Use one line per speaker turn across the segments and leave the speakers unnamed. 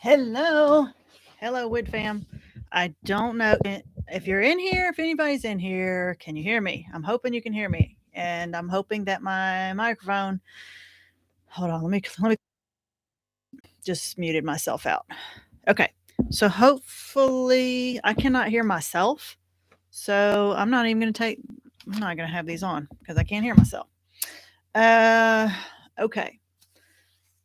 Hello. Hello, Wood fam. I don't know if you're in here, if anybody's in here, can you hear me? I'm hoping you can hear me. And I'm hoping that my microphone, hold on, let me just muted myself out. Okay. So hopefully I cannot hear myself. So I'm not going to have these on because I can't hear myself. Uh, okay.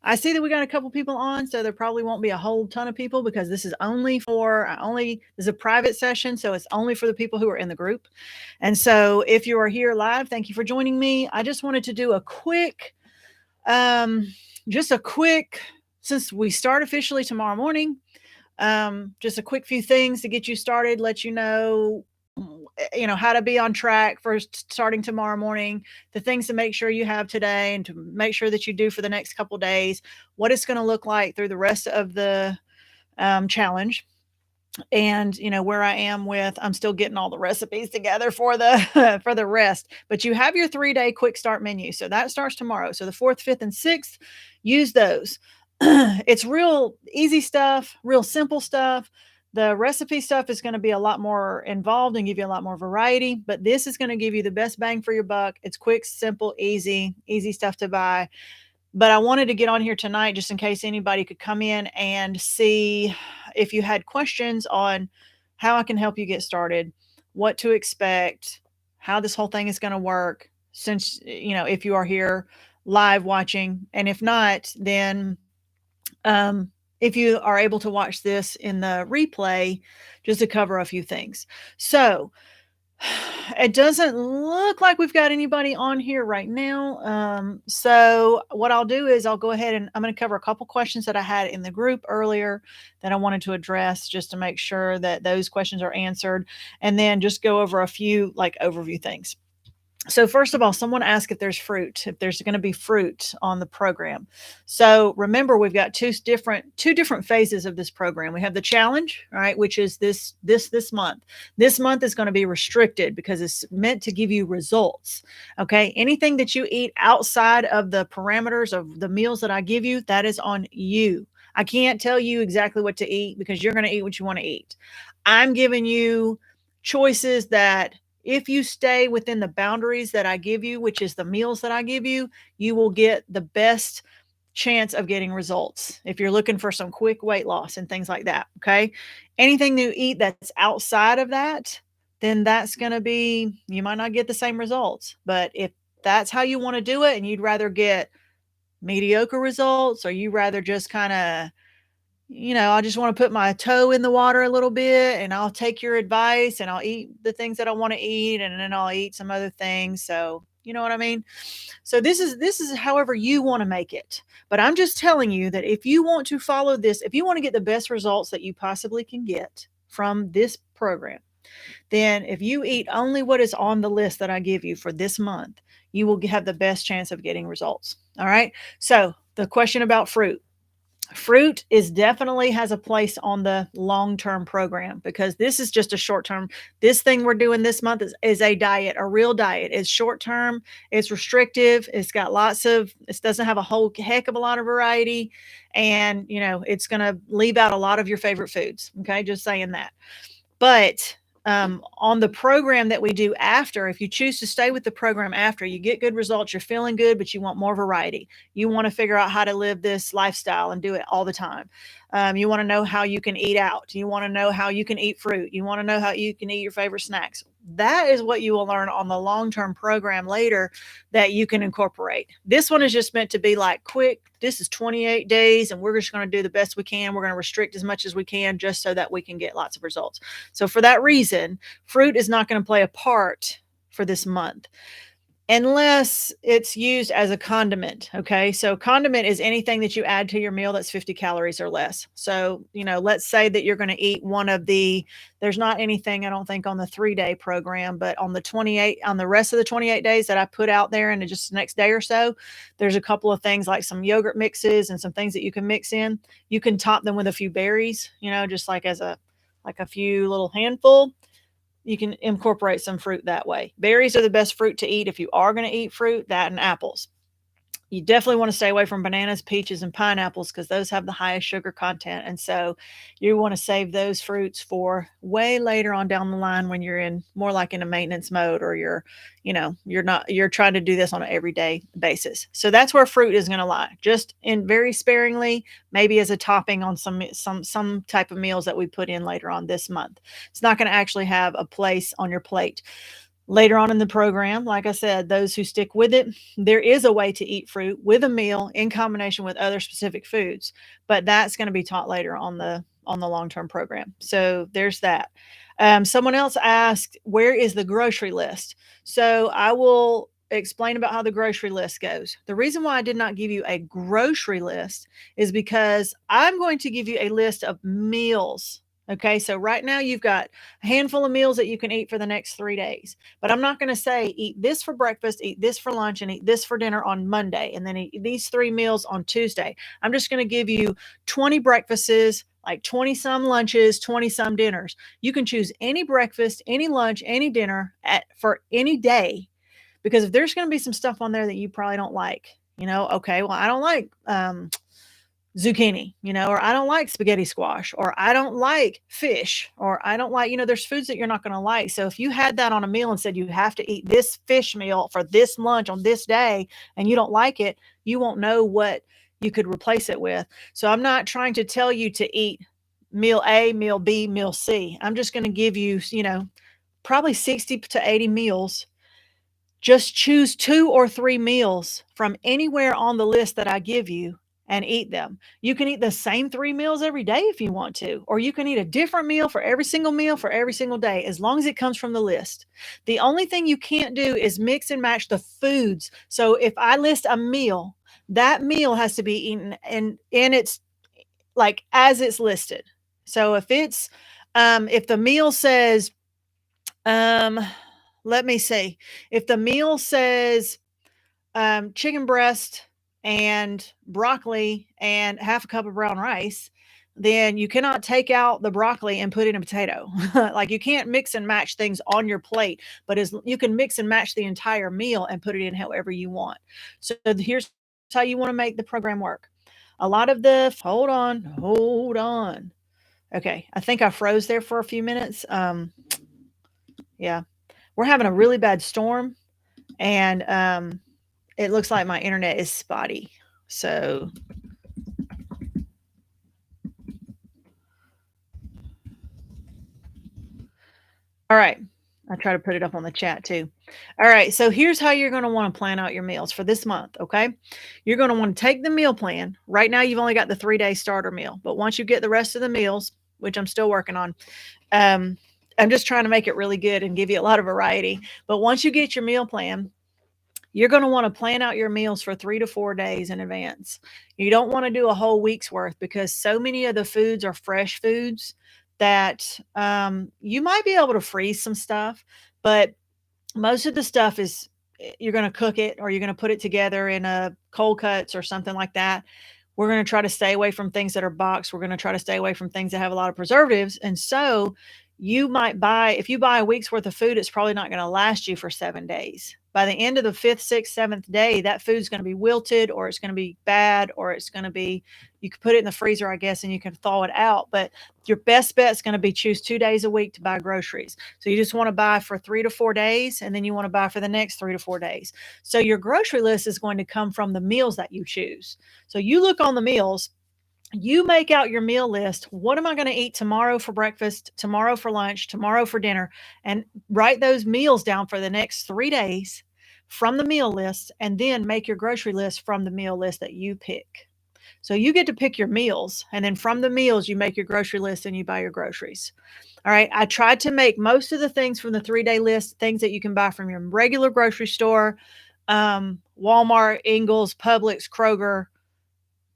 I see that we got a couple people on, so there probably won't be a whole ton of people because this is this is a private session, so it's only for the people who are in the group. And so if you are here live, thank you for joining me. I just wanted to do um, just a quick, since we start officially tomorrow morning, just a quick few things to get you started, let how to be on track for starting tomorrow morning, the things to make sure you have today and to make sure that you do for the next couple days, what it's going to look like through the rest of the challenge. And where I am with, I'm still getting all the recipes together for the for the rest. But you have your 3-day quick start menu, so that starts tomorrow. So the 4th, 5th, and 6th, use those. It's real easy stuff, real simple stuff. The recipe stuff is going to be a lot more involved and give you a lot more variety, but this is going to give you the best bang for your buck. It's quick, simple, easy stuff to buy. But I wanted to get on here tonight just in case anybody could come in and see if you had questions on how I can help you get started, what to expect, how this whole thing is going to work, since, if you are here live watching. And if not, then if you are able to watch this in the replay, just to cover a few things. So it doesn't look like we've got anybody on here right now. So what I'll do is I'll go ahead and I'm going to cover a couple questions that I had in the group earlier that I wanted to address just to make sure that those questions are answered, and then just go over a few overview things. So first of all, someone asked if there's going to be fruit on the program. So remember, we've got two different phases of this program. We have the challenge, right, which is this month. This month is going to be restricted because it's meant to give you results. Okay, anything that you eat outside of the parameters of the meals that I give you, that is on you. I can't tell you exactly what to eat because you're going to eat what you want to eat. I'm giving you choices that, if you stay within the boundaries that I give you, which is the meals that I give you, you will get the best chance of getting results if you're looking for some quick weight loss and things like that. Okay. Anything you eat that's outside of that, then that's going to be, you might not get the same results. But if that's how you want to do it and you'd rather get mediocre results, or you rather just kind of, I just want to put my toe in the water a little bit, and I'll take your advice and I'll eat the things that I want to eat, and then I'll eat some other things. So, you know what I mean? So this is however you want to make it. But I'm just telling you that if you want to follow this, if you want to get the best results that you possibly can get from this program, then if you eat only what is on the list that I give you for this month, you will have the best chance of getting results. All right. So the question about fruit. Fruit is definitely has a place on the long-term program, because this is just a short-term. This thing we're doing this month is a diet, a real diet. It's short-term, it's restrictive, it doesn't have a whole heck of a lot of variety, and it's going to leave out a lot of your favorite foods. Okay, just saying that. But on the program that we do after, if you choose to stay with the program after, you get good results, you're feeling good, but you want more variety. You want to figure out how to live this lifestyle and do it all the time. You want to know how you can eat out. You want to know how you can eat fruit. You want to know how you can eat your favorite snacks. That is what you will learn on the long-term program later that you can incorporate. This one is just meant to be like quick. This is 28 days, and we're just going to do the best we can. We're going to restrict as much as we can just so that we can get lots of results. So for that reason, fruit is not going to play a part for this month, unless it's used as a condiment. Okay. So condiment is anything that you add to your meal that's 50 calories or less. So, let's say that you're going to eat there's not anything, I don't think, on the 3-day program, but on the rest of the 28 days that I put out there and just the next day or so, there's a couple of things like some yogurt mixes and some things that you can mix in. You can top them with a few berries, just like a few little handful. You can incorporate some fruit that way. Berries are the best fruit to eat if you are going to eat fruit, that and apples. You definitely want to stay away from bananas, peaches, and pineapples because those have the highest sugar content. And so you want to save those fruits for way later on down the line when you're in more like in a maintenance mode, or you're trying to do this on an everyday basis. So that's where fruit is going to lie, just in very sparingly, maybe as a topping on some type of meals that we put in later on this month. It's not going to actually have a place on your plate. Later on in the program, like I said, those who stick with it, there is a way to eat fruit with a meal in combination with other specific foods, but that's going to be taught later on the long-term program. So there's that. Someone else asked, where is the grocery list? So I will explain about how the grocery list goes. The reason why I did not give you a grocery list is because I'm going to give you a list of meals. Okay, so right now you've got a handful of meals that you can eat for the next 3 days. But I'm not going to say eat this for breakfast, eat this for lunch, and eat this for dinner on Monday, and then eat these 3 meals on Tuesday. I'm just going to give you 20 breakfasts, like 20 some lunches, 20 some dinners. You can choose any breakfast, any lunch, any dinner for any day, because if there's going to be some stuff on there that you probably don't like, okay, well, I don't like zucchini, or I don't like spaghetti squash, or I don't like fish, or I don't like, there's foods that you're not going to like. So if you had that on a meal and said you have to eat this fish meal for this lunch on this day and you don't like it, you won't know what you could replace it with. So I'm not trying to tell you to eat meal A, meal B, meal C. I'm just going to give you, probably 60 to 80 meals. Just choose 2 or 3 meals from anywhere on the list that I give you and eat them. You can eat the same 3 meals every day if you want to, or you can eat a different meal for every single day, as long as it comes from the list. The only thing you can't do is mix and match the foods. So if I list a meal, that meal has to be eaten in its like as it's listed. So if the meal says um let me see. If the meal says chicken breast and broccoli and half a cup of brown rice, then you cannot take out the broccoli and put in a potato. Like, you can't mix and match things on your plate, but as you can mix and match the entire meal and put it in however you want. So here's how you want to make the program work. A lot of the hold on. Okay, I think I froze there for a few minutes. Yeah, we're having a really bad storm, and it looks like my internet is spotty. So all right. I try to put it up on the chat too. All right. So here's how you're going to want to plan out your meals for this month. Okay. You're going to want to take the meal plan. Right now, you've only got the 3 day starter meal, but once you get the rest of the meals, which I'm still working on, um, I'm just trying to make it really good and give you a lot of variety. But once you get your meal plan, you're going to want to plan out your meals for 3 to 4 days in advance. You don't want to do a whole week's worth, because so many of the foods are fresh foods that you might be able to freeze some stuff, but most of the stuff is you're going to cook it, or you're going to put it together in a cold cuts or something like that. We're going to try to stay away from things that are boxed. We're going to try to stay away from things that have a lot of preservatives. And so if you buy a week's worth of food, it's probably not going to last you for 7 days. By the end of the 5th, 6th, 7th day, that food's going to be wilted, or it's going to be bad, or it's going to be, you can put it in the freezer, I guess, and you can thaw it out. But your best bet is going to be choose 2 days a week to buy groceries. So you just want to buy for 3 to 4 days, and then you want to buy for the next 3 to 4 days. So your grocery list is going to come from the meals that you choose. So you look on the meals, you make out your meal list. What am I going to eat tomorrow for breakfast, tomorrow for lunch, tomorrow for dinner? And write those meals down for the next 3 days from the meal list, and then make your grocery list from the meal list that you pick. So you get to pick your meals, and then from the meals, you make your grocery list and you buy your groceries. All right. I tried to make most of the things from the 3 day list things that you can buy from your regular grocery store, Walmart, Ingles, Publix, Kroger,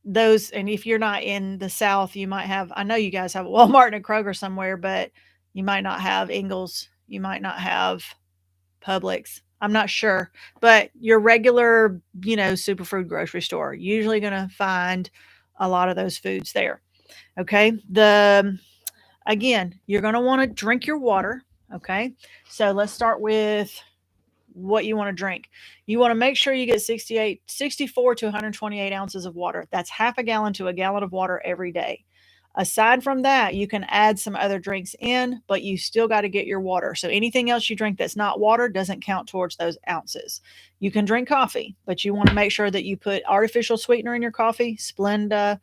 those. And if you're not in the South, you might have, I know you guys have a Walmart and a Kroger somewhere, but you might not have Ingles. You might not have Publix. I'm not sure, but your regular, superfood grocery store, usually going to find a lot of those foods there. Okay. Again, you're going to want to drink your water. Okay. So let's start with what you want to drink. You want to make sure you get 64 to 128 ounces of water. That's half a gallon to a gallon of water every day. Aside from that, you can add some other drinks in, but you still got to get your water. So anything else you drink that's not water doesn't count towards those ounces. You can drink coffee, but you want to make sure that you put artificial sweetener in your coffee, Splenda,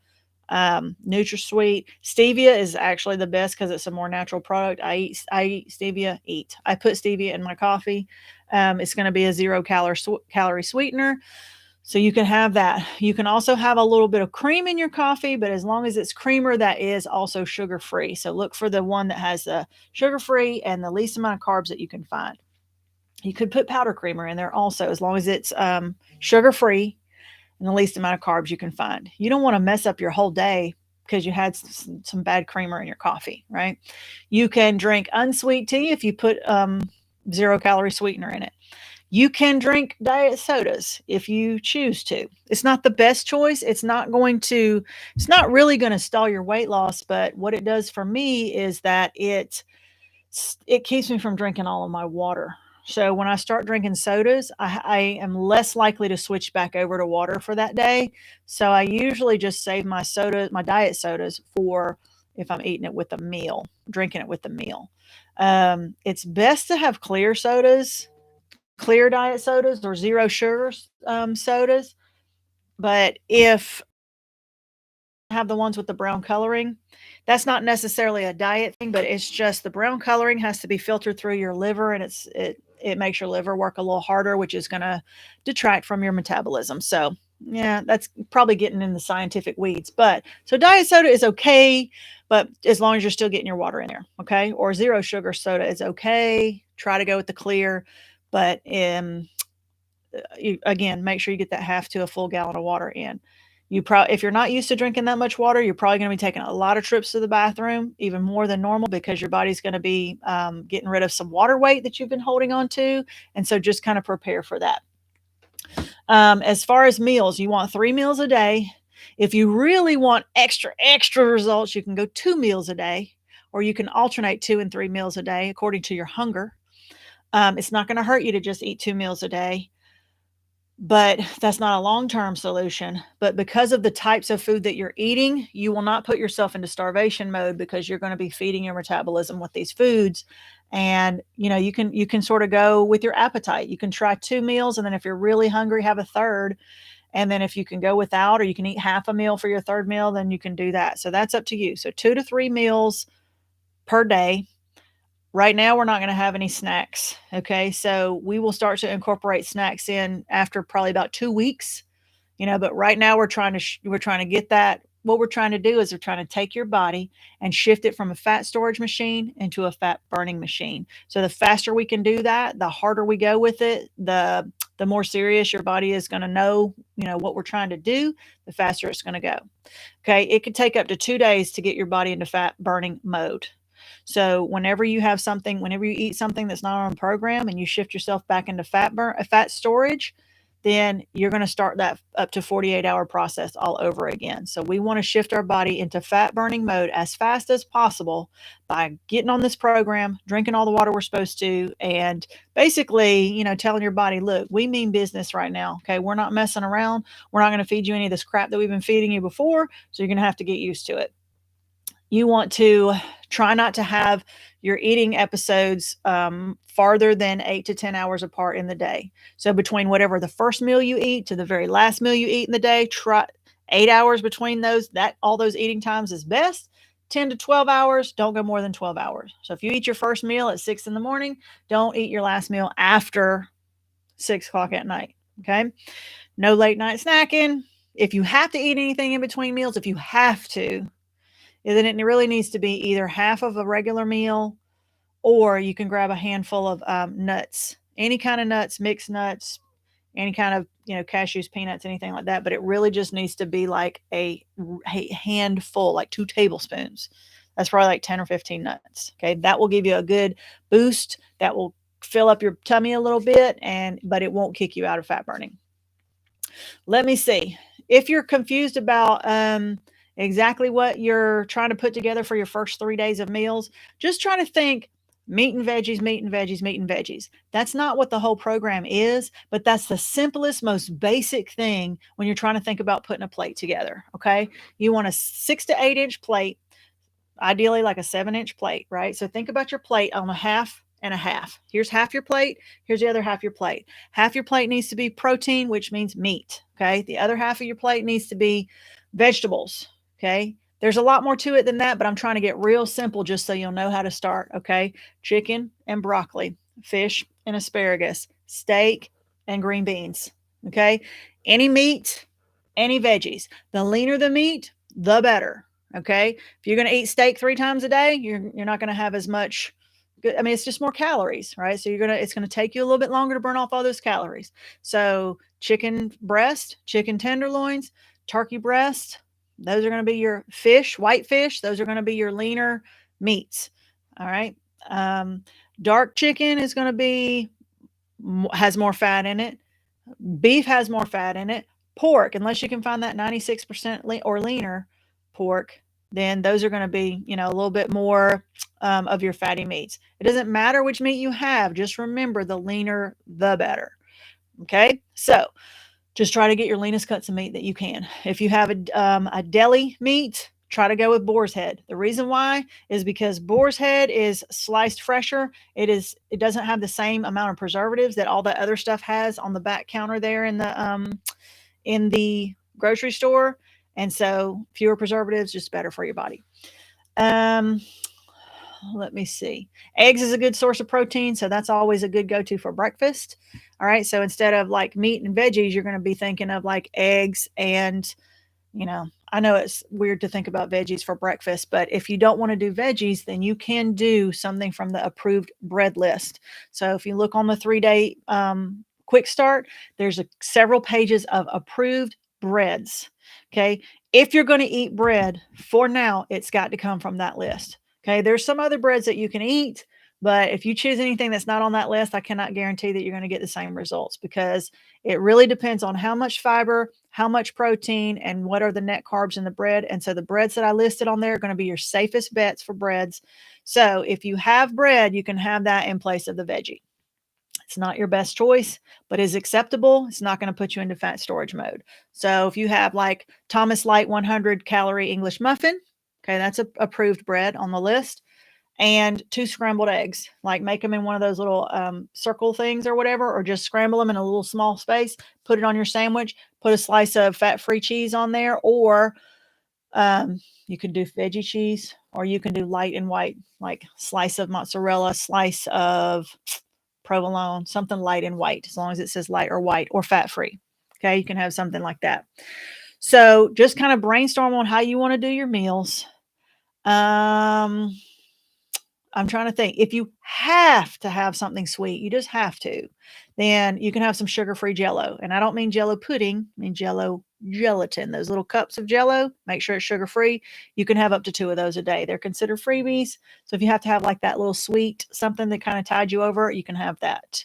NutraSweet. Stevia is actually the best because it's a more natural product. I eat stevia. I put stevia in my coffee. It's going to be a calorie sweetener. So you can have that. You can also have a little bit of cream in your coffee, but as long as it's creamer, that is also sugar free. So look for the one that has the sugar free and the least amount of carbs that you can find. You could put powder creamer in there also, as long as it's sugar free and the least amount of carbs you can find. You don't want to mess up your whole day because you had some bad creamer in your coffee, right? You can drink unsweet tea if you put 0-calorie sweetener in it. You can drink diet sodas if you choose to. It's not the best choice. It's not really going to stall your weight loss, but what it does for me is that it keeps me from drinking all of my water. So when I start drinking sodas, I am less likely to switch back over to water for that day. So I usually just save my diet sodas for if I'm eating it with a meal, drinking it with the meal. It's best to have clear diet sodas or zero sugar sodas. But if have the ones with the brown coloring. That's not necessarily a diet thing, but it's just the brown coloring has to be filtered through your liver, and it makes your liver work a little harder, which is going to detract from your metabolism. So yeah, that's probably getting in the scientific weeds. But so diet soda is okay, but as long as you're still getting your water in there, okay? Or zero sugar soda is okay. Try to go with the clear, but again, make sure you get that half to a full gallon of water in. If you're not used to drinking that much water, you're probably going to be taking a lot of trips to the bathroom, even more than normal, because your body's going to be getting rid of some water weight that you've been holding on to. And so just kind of prepare for that. As far as meals, you want 3 meals a day. If you really want extra results, you can go 2 meals a day, or you can alternate 2 and 3 meals a day according to your hunger. It's not going to hurt you to just eat 2 meals a day. But that's not a long-term solution. But because of the types of food that you're eating, you will not put yourself into starvation mode because you're going to be feeding your metabolism with these foods. And you can sort of go with your appetite. You can try 2 meals, and then if you're really hungry, have a third. And then if you can go without, or you can eat half a meal for your third meal, then you can do that. So that's up to you. So 2 to 3 meals per day. Right now, we're not going to have any snacks. Okay. So we will start to incorporate snacks in after probably about 2 weeks, but right now we're trying to get that. What we're trying to do is we're trying to take your body and shift it from a fat storage machine into a fat burning machine. So the faster we can do that, the harder we go with it, the more serious your body is going to know, what we're trying to do, the faster it's going to go. Okay. It could take up to 2 days to get your body into fat burning mode. So whenever you eat something that's not on program and you shift yourself back into fat storage, then you're going to start that up to 48-hour process all over again. So we want to shift our body into fat burning mode as fast as possible by getting on this program, drinking all the water we're supposed to, and basically, telling your body, look, we mean business right now. Okay. We're not messing around. We're not going to feed you any of this crap that we've been feeding you before. So you're going to have to get used to it. You want to try not to have your eating episodes farther than 8 to 10 hours apart in the day. So between whatever the first meal you eat to the very last meal you eat in the day, try 8 hours between those. All those eating times is best. 10 to 12 hours, don't go more than 12 hours. So if you eat your first meal at 6 in the morning, don't eat your last meal after 6 o'clock at night. Okay. No late night snacking. If you have to eat anything in between meals, then it really needs to be either half of a regular meal, or you can grab a handful of nuts, any kind of nuts, mixed nuts, any kind of, cashews, peanuts, anything like that. But it really just needs to be like a handful, like 2 tablespoons. That's probably like 10 or 15 nuts. Okay. That will give you a good boost. That will fill up your tummy a little bit, but it won't kick you out of fat burning. Let me see. If you're confused about exactly what you're trying to put together for your first 3 days of meals, just try to think meat and veggies, meat and veggies, meat and veggies. That's not what the whole program is, but that's the simplest, most basic thing when you're trying to think about putting a plate together. Okay. You want a 6 to 8 inch plate, ideally like a 7 inch plate, right? So think about your plate on a half and a half. Here's half your plate. Here's the other half your plate. Half your plate needs to be protein, which means meat. Okay. The other half of your plate needs to be vegetables. Okay. There's a lot more to it than that, but I'm trying to get real simple just so you'll know how to start. Okay. Chicken and broccoli, fish and asparagus, steak and green beans. Okay. Any meat, any veggies. The leaner the meat, the better. Okay. If you're going to eat steak 3 times a day, you're not going to have as much. I mean, it's just more calories, right? So it's going to take you a little bit longer to burn off all those calories. So chicken breast, chicken tenderloins, turkey breast, those are going to be your fish, white fish. Those are going to be your leaner meats. All right. Dark chicken is going to be, has more fat in it. Beef has more fat in it. Pork, unless you can find that 96% or leaner pork, then those are going to be, a little bit more of your fatty meats. It doesn't matter which meat you have. Just remember, the leaner, the better. Okay. So just try to get your leanest cuts of meat that you can. If you have a deli meat, try to go with boar's head. The reason why is because boar's head is sliced fresher. It doesn't have the same amount of preservatives that all the other stuff has on the back counter there in the grocery store. And so fewer preservatives, just better for your body. Let me see. Eggs is a good source of protein, so that's always a good go-to for breakfast. All right, so instead of like meat and veggies, you're going to be thinking of like eggs and, I know it's weird to think about veggies for breakfast, but if you don't want to do veggies, then you can do something from the approved bread list. So if you look on the 3-day quick start, there's several pages of approved breads. Okay. If you're going to eat bread, for now, it's got to come from that list. Okay. There's some other breads that you can eat, but if you choose anything that's not on that list, I cannot guarantee that you're going to get the same results, because it really depends on how much fiber, how much protein, and what are the net carbs in the bread. And so the breads that I listed on there are going to be your safest bets for breads. So if you have bread, you can have that in place of the veggie. It's not your best choice, but is acceptable. It's not going to put you into fat storage mode. So if you have like Thomas Light 100 calorie English muffin, okay, that's a approved bread on the list, and 2 scrambled eggs, like make them in one of those little circle things or whatever, or just scramble them in a little small space, put it on your sandwich, put a slice of fat-free cheese on there, or you can do veggie cheese, or you can do light and white, like slice of mozzarella, slice of provolone, something light and white, as long as it says light or white or fat-free. Okay, you can have something like that. So just kind of brainstorm on how you want to do your meals. I'm trying to think. If you have to have something sweet, you just have to, then you can have some sugar-free Jello. And I don't mean Jello pudding, I mean Jello gelatin. Those little cups of Jello, make sure it's sugar-free. You can have up to 2 of those a day. They're considered freebies. So if you have to have like that little sweet something that kind of tied you over, you can have that.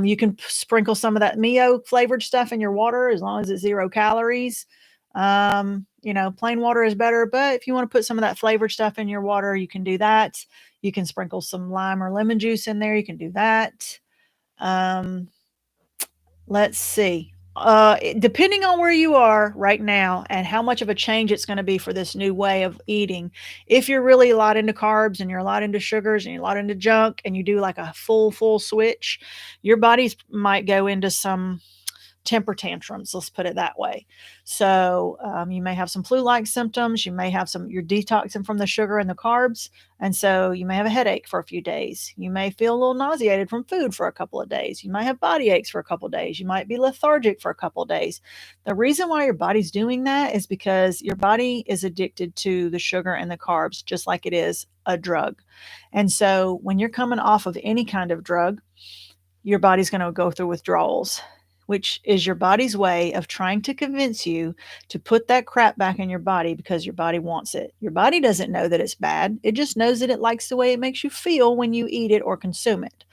You can sprinkle some of that Mio flavored stuff in your water, as long as it's 0 calories. Plain water is better, but if you want to put some of that flavored stuff in your water, you can do that. You can sprinkle some lime or lemon juice in there. You can do that. Let's see. Depending on where you are right now and how much of a change it's going to be for this new way of eating, if you're really a lot into carbs and you're a lot into sugars and you're a lot into junk, and you do like a full switch, your bodies might go into some temper tantrums, let's put it that way. So you may have some flu-like symptoms. You may have you're detoxing from the sugar and the carbs. And so you may have a headache for a few days. You may feel a little nauseated from food for a couple of days. You might have body aches for a couple of days. You might be lethargic for a couple of days. The reason why your body's doing that is because your body is addicted to the sugar and the carbs, just like it is a drug. And so when you're coming off of any kind of drug, your body's going to go through withdrawals. which is your body's way of trying to convince you to put that crap back in your body because your body wants it. Your body doesn't know that it's bad. It just knows that it likes the way it makes you feel when you eat it or consume it.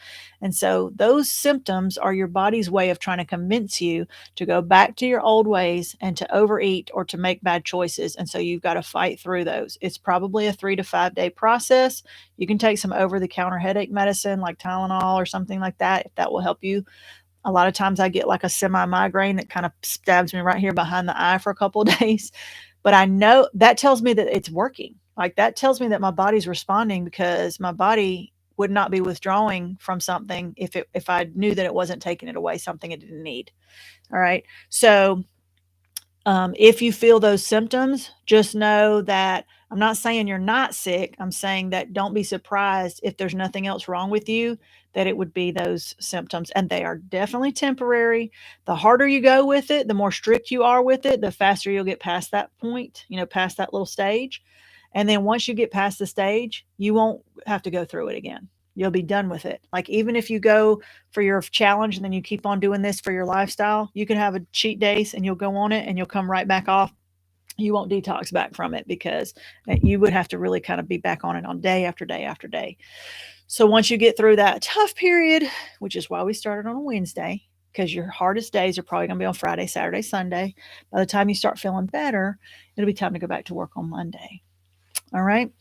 And so those symptoms are your body's way of trying to convince you to go back to your old ways and to overeat or to make bad choices. And so you've got to fight through those. It's probably a 3 to 5 day process. You can take some over the counter headache medicine like Tylenol or something like that if that will help you. A lot of times I get like a semi migraine that kind of stabs me right here behind the eye for a couple of days. But I know that tells me that it's working. Like that tells me that my body's responding because my body would not be withdrawing from something if I knew that it wasn't taking it away, something it didn't need. All right. So if you feel those symptoms, just know that I'm not saying you're not sick. I'm saying that don't be surprised if there's nothing else wrong with you, that it would be those symptoms. And they are definitely temporary. The harder you go with it, the more strict you are with it, the faster you'll get past that point, past that little stage. And then once you get past the stage, you won't have to go through it again. You'll be done with it. Like even if you go for your challenge and then you keep on doing this for your lifestyle, you can have a cheat days and you'll go on it and you'll come right back off. You won't detox back from it because you would have to really kind of be back on it on day after day after day. So once you get through that tough period, which is why we started on a Wednesday, because your hardest days are probably going to be on Friday, Saturday, Sunday. By the time you start feeling better, it'll be time to go back to work on Monday. All right.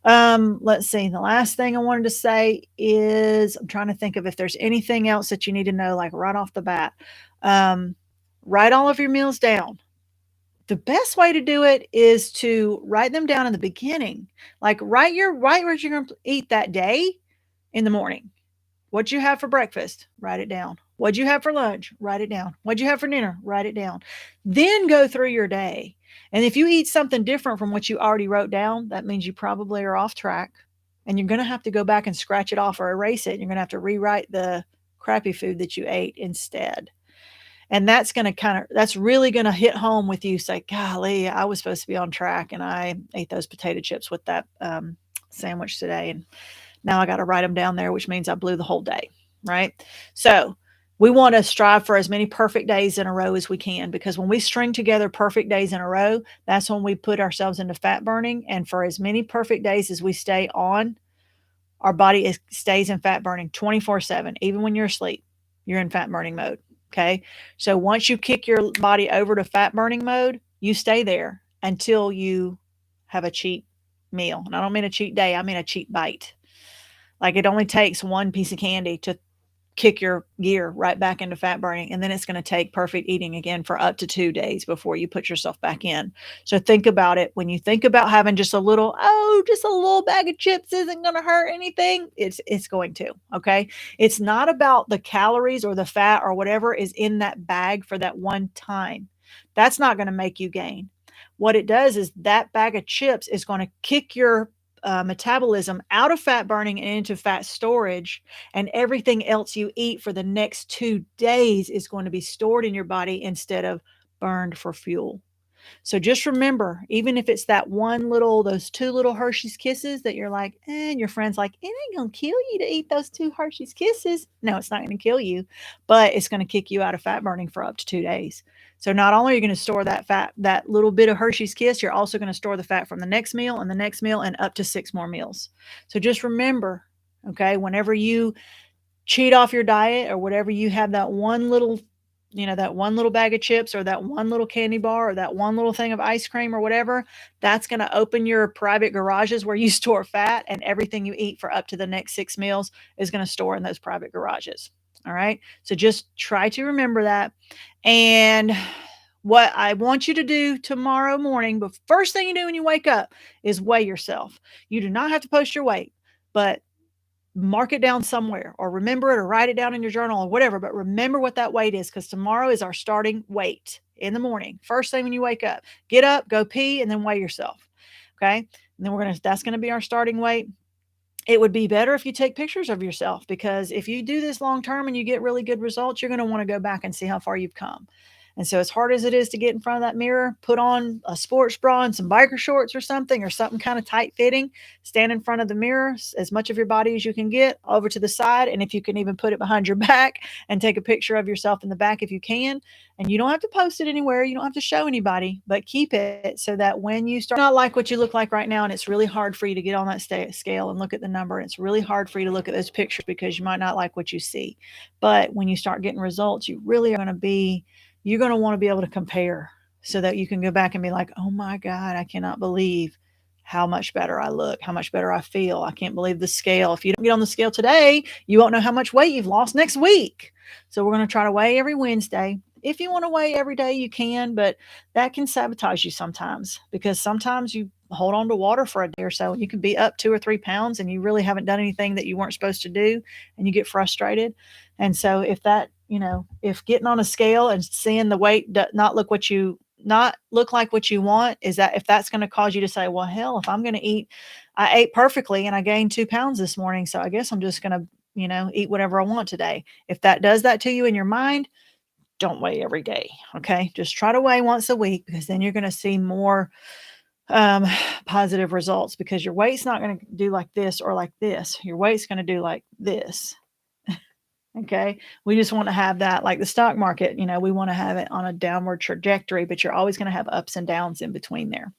Let's see. The last thing I wanted to say is I'm trying to think of if there's anything else that you need to know, like right off the bat. Write all of your meals down. The best way to do it is to write them down in the beginning. Like write what you're going to eat that day in the morning. What you have for breakfast, write it down. What'd you have for lunch? Write it down. What'd you have for dinner? Write it down. Then go through your day. And if you eat something different from what you already wrote down, that means you probably are off track. And you're going to have to go back and scratch it off or erase it. You're going to have to rewrite the crappy food that you ate instead. And that's really going to hit home with you. Say, golly, I was supposed to be on track and I ate those potato chips with that sandwich today. And now I got to write them down there, which means I blew the whole day, right? So we want to strive for as many perfect days in a row as we can, because when we string together perfect days in a row, that's when we put ourselves into fat burning. And for as many perfect days as we stay on, our body stays in fat burning 24/7. Even when you're asleep, you're in fat burning mode. Okay. So once you kick your body over to fat burning mode, you stay there until you have a cheat meal. And I don't mean a cheat day. I mean a cheat bite. Like it only takes one piece of candy to kick your gear right back into fat burning. And then it's going to take perfect eating again for up to 2 days before you put yourself back in. So think about it. When you think about having just a little bag of chips isn't going to hurt anything, it's going to, okay? It's not about the calories or the fat or whatever is in that bag for that one time. That's not going to make you gain. What it does is that bag of chips is going to kick your metabolism out of fat burning and into fat storage, and everything else you eat for the next 2 days is going to be stored in your body instead of burned for fuel. So just remember, even if it's those 2 little Hershey's Kisses that you're like, and your friend's like, it ain't gonna kill you to eat those 2 Hershey's Kisses. No, it's not going to kill you, but it's going to kick you out of fat burning for up to 2 days. So not only are you going to store that fat, that little bit of Hershey's Kiss, you're also going to store the fat from the next meal and the next meal and up to 6 more meals. So just remember, okay, whenever you cheat off your diet or whatever, you have that one little bag of chips or that one little candy bar or that one little thing of ice cream or whatever, that's going to open your private garages where you store fat, and everything you eat for up to the next 6 meals is going to store in those private garages. All right. So just try to remember that. And what I want you to do tomorrow morning, but first thing you do when you wake up is weigh yourself. You do not have to post your weight, but mark it down somewhere or remember it or write it down in your journal or whatever. But remember what that weight is, because tomorrow is our starting weight in the morning. First thing when you wake up, get up, go pee, and then weigh yourself. Okay. And then that's going to be our starting weight. It would be better if you take pictures of yourself, because if you do this long term and you get really good results, you're going to want to go back and see how far you've come. And so, as hard as it is to get in front of that mirror, put on a sports bra and some biker shorts or something kind of tight fitting. Stand in front of the mirror, as much of your body as you can get over to the side. And if you can even put it behind your back and take a picture of yourself in the back if you can. And you don't have to post it anywhere, you don't have to show anybody, but keep it so that when you start not like what you look like right now, and it's really hard for you to get on that scale and look at the number, and it's really hard for you to look at those pictures because you might not like what you see. But when you start getting results, you really are going to be you're going to want to be able to compare so that you can go back and be like, oh my God, I cannot believe how much better I look, how much better I feel. I can't believe the scale. If you don't get on the scale today, you won't know how much weight you've lost next week. So we're going to try to weigh every Wednesday. If you want to weigh every day, you can, but that can sabotage you sometimes because sometimes you hold on to water for a day or so and you can be up 2 or 3 pounds and you really haven't done anything that you weren't supposed to do and you get frustrated. And so if that, if getting on a scale and seeing the weight not look like what you want, is that if that's going to cause you to say, well, hell, if I'm going to eat, I ate perfectly and I gained 2 pounds this morning. So I guess I'm just going to, eat whatever I want today. If that does that to you in your mind, don't weigh every day. Okay. Just try to weigh once a week because then you're going to see more um, positive results because your weight's not going to do like this or like this. Your weight's going to do like this. Okay. We just want to have that like the stock market, we want to have it on a downward trajectory, but you're always going to have ups and downs in between there.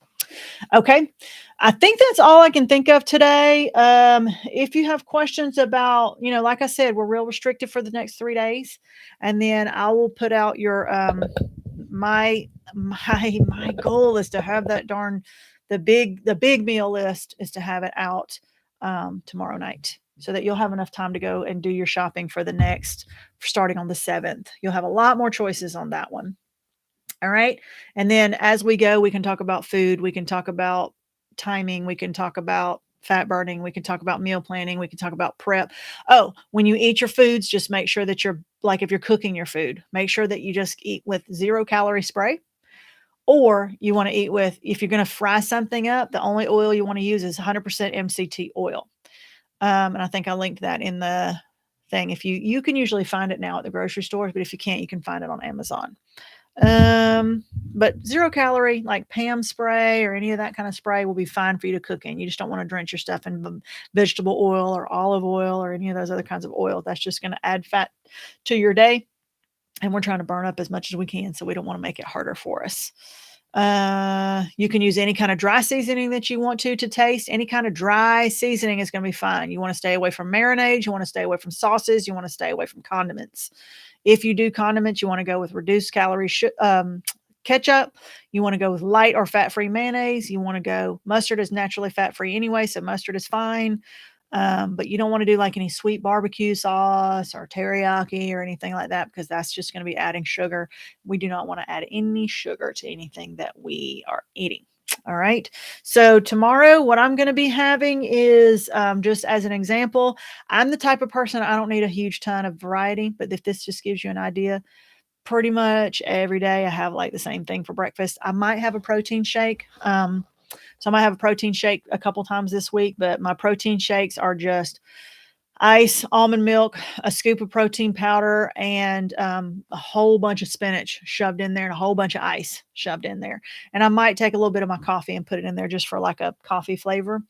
Okay. I think that's all I can think of today. If you have questions about, like I said, we're real restricted for the next 3 days. And then I will put out your my goal is to have that the big meal list is to have it out tomorrow night so that you'll have enough time to go and do your shopping for the next starting on the 7th. You'll have a lot more choices on that one. All right. And then as we go, we can talk about food. We can talk about timing. We can talk about fat burning. We can talk about meal planning. We can talk about prep. Oh, when you eat your foods, just make sure that you're like, if you're cooking your food, make sure that you just eat with 0-calorie spray. Or you want to eat with, if you're going to fry something up, the only oil you want to use is 100% MCT oil. And I think I linked that in the thing. If you can usually find it now at the grocery stores, but if you can't, you can find it on Amazon. But 0-calorie, like Pam spray or any of that kind of spray will be fine for you to cook in. You just don't want to drench your stuff in vegetable oil or olive oil or any of those other kinds of oil. That's just going to add fat to your day. And we're trying to burn up as much as we can. So we don't want to make it harder for us. You can use any kind of dry seasoning that you want to taste. Any kind of dry seasoning is going to be fine. You want to stay away from marinades. You want to stay away from sauces. You want to stay away from condiments. If you do condiments, you want to go with reduced calorie ketchup. You want to go with light or fat-free mayonnaise. You want to go, mustard is naturally fat-free anyway, so mustard is fine. But you don't want to do like any sweet barbecue sauce or teriyaki or anything like that because that's just going to be adding sugar. We do not want to add any sugar to anything that we are eating. All right. So tomorrow, what I'm going to be having is just as an example, I'm the type of person, I don't need a huge ton of variety, but if this just gives you an idea, pretty much every day I have like the same thing for breakfast. I might have a protein shake. So I might have a protein shake a couple times this week, but my protein shakes are just ice, almond milk, a scoop of protein powder, and a whole bunch of spinach shoved in there and a whole bunch of ice shoved in there. And I might take a little bit of my coffee and put it in there just for like a coffee flavor,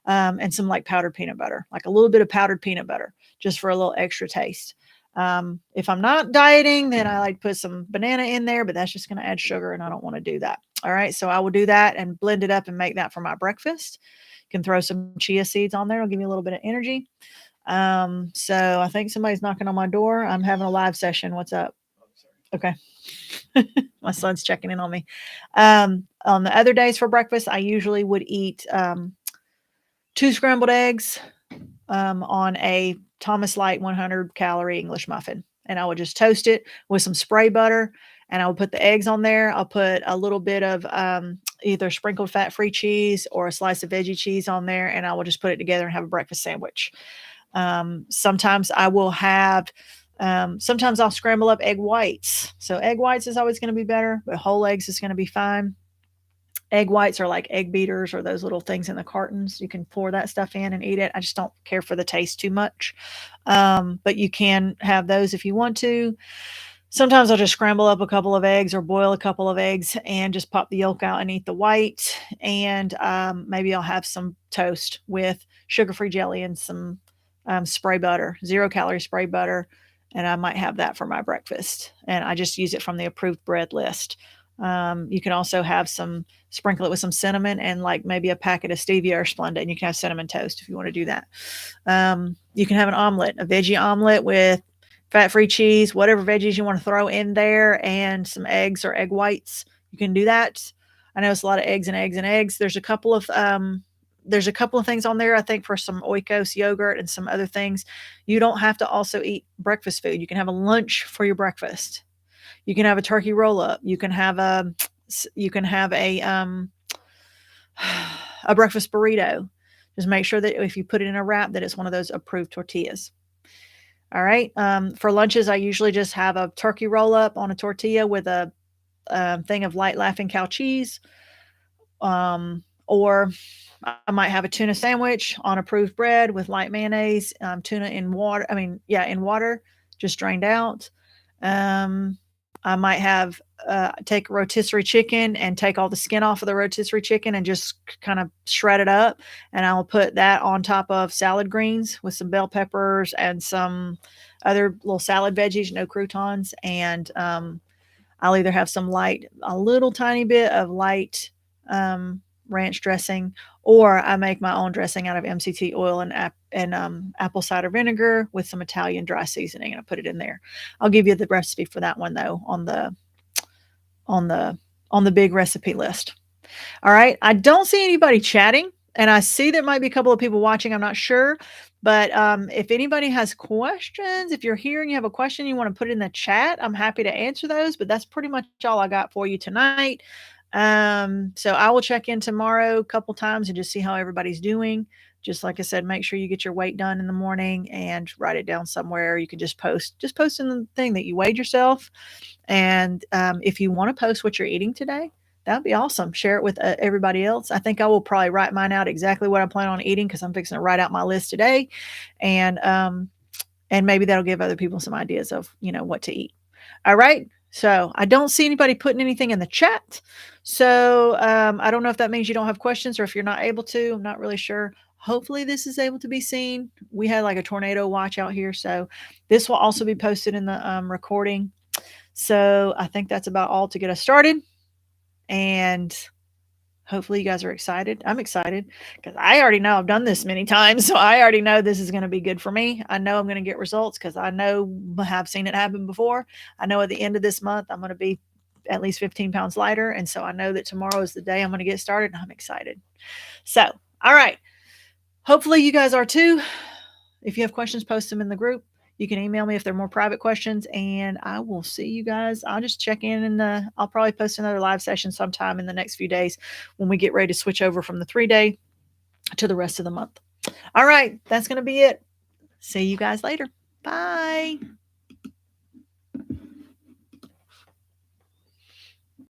and some like powdered peanut butter, like a little bit of powdered peanut butter just for a little extra taste. If I'm not dieting, then I like to put some banana in there, but that's just going to add sugar and I don't want to do that. All right. So I will do that and blend it up and make that for my breakfast. You can throw some chia seeds on there. It'll give you a little bit of energy. So I think somebody's knocking on my door. I'm having a live session. What's up? Okay. My son's checking in on me. On the other days for breakfast, I usually would eat 2 scrambled eggs on a Thomas Light 100-calorie English muffin. And I would just toast it with some spray butter. And I would put the eggs on there. I'll put a little bit of either sprinkled fat-free cheese or a slice of veggie cheese on there. And I will just put it together and have a breakfast sandwich. Sometimes I will have, sometimes I'll scramble up egg whites. So egg whites is always going to be better, but whole eggs is going to be fine. Egg whites are like egg beaters or those little things in the cartons. You can pour that stuff in and eat it. I just don't care for the taste too much. But you can have those if you want to. Sometimes I'll just scramble up a couple of eggs or boil a couple of eggs and just pop the yolk out and eat the white. And maybe I'll have some toast with sugar-free jelly and some spray butter, 0-calorie spray butter, and I might have that for my breakfast. And I just use it from the approved bread list. You can also have some sprinkle it with some cinnamon and like maybe a packet of stevia or Splenda, and you can have cinnamon toast if you want to do that. You can have an omelet, a veggie omelet with fat-free cheese, whatever veggies you want to throw in there, and some eggs or egg whites. You can do that. I know it's a lot of eggs and eggs and eggs. There's a couple of things on there, I think, for some Oikos yogurt and some other things. You don't have to also eat breakfast food. You can have a lunch for your breakfast. You can have a turkey roll up. You can have a breakfast burrito. Just make sure that if you put it in a wrap, that it's one of those approved tortillas. All right. For lunches, I usually just have a turkey roll up on a tortilla with a thing of light Laughing Cow cheese. Or I might have a tuna sandwich on approved bread with light mayonnaise, tuna in water. In water, just drained out. I might have take a rotisserie chicken and take all the skin off of the rotisserie chicken and just kind of shred it up. And I'll put that on top of salad greens with some bell peppers and some other little salad veggies, no croutons. And I'll either have a little tiny bit of light ranch dressing, or I make my own dressing out of MCT oil and apple cider vinegar with some Italian dry seasoning, and I put it in there. I'll give you the recipe for that one though on the big recipe list. All right. I don't see anybody chatting, and I see there might be a couple of people watching. I'm not sure, but if anybody has questions, if you're here and you have a question, you want to put it in the chat, I'm happy to answer those. But that's pretty much all I got for you tonight. So I will check in tomorrow a couple times and just see how everybody's doing. Just like I said, make sure you get your weight done in the morning and write it down somewhere. You can just post in the thing that you weighed yourself. And if you want to post what you're eating today, that'd be awesome. Share it with everybody else. I think I will probably write mine out exactly what I plan on eating, because I'm fixing to write out my list today. And maybe that'll give other people some ideas of, what to eat. All right. So I don't see anybody putting anything in the chat. So I don't know if that means you don't have questions or if you're not able to. I'm not really sure. Hopefully this is able to be seen. We had like a tornado watch out here. So this will also be posted in the recording. So I think that's about all to get us started. And hopefully you guys are excited. I'm excited because I already know I've done this many times. So I already know this is going to be good for me. I know I'm going to get results because I know I have seen it happen before. I know at the end of this month, I'm going to be at least 15 pounds lighter. And so I know that tomorrow is the day I'm going to get started, and I'm excited. So, all right. Hopefully you guys are too. If you have questions, post them in the group. You can email me if they're more private questions, and I will see you guys. I'll just check in, and I'll probably post another live session sometime in the next few days when we get ready to switch over from the 3-day to the rest of the month. All right. That's going to be it. See you guys later. Bye.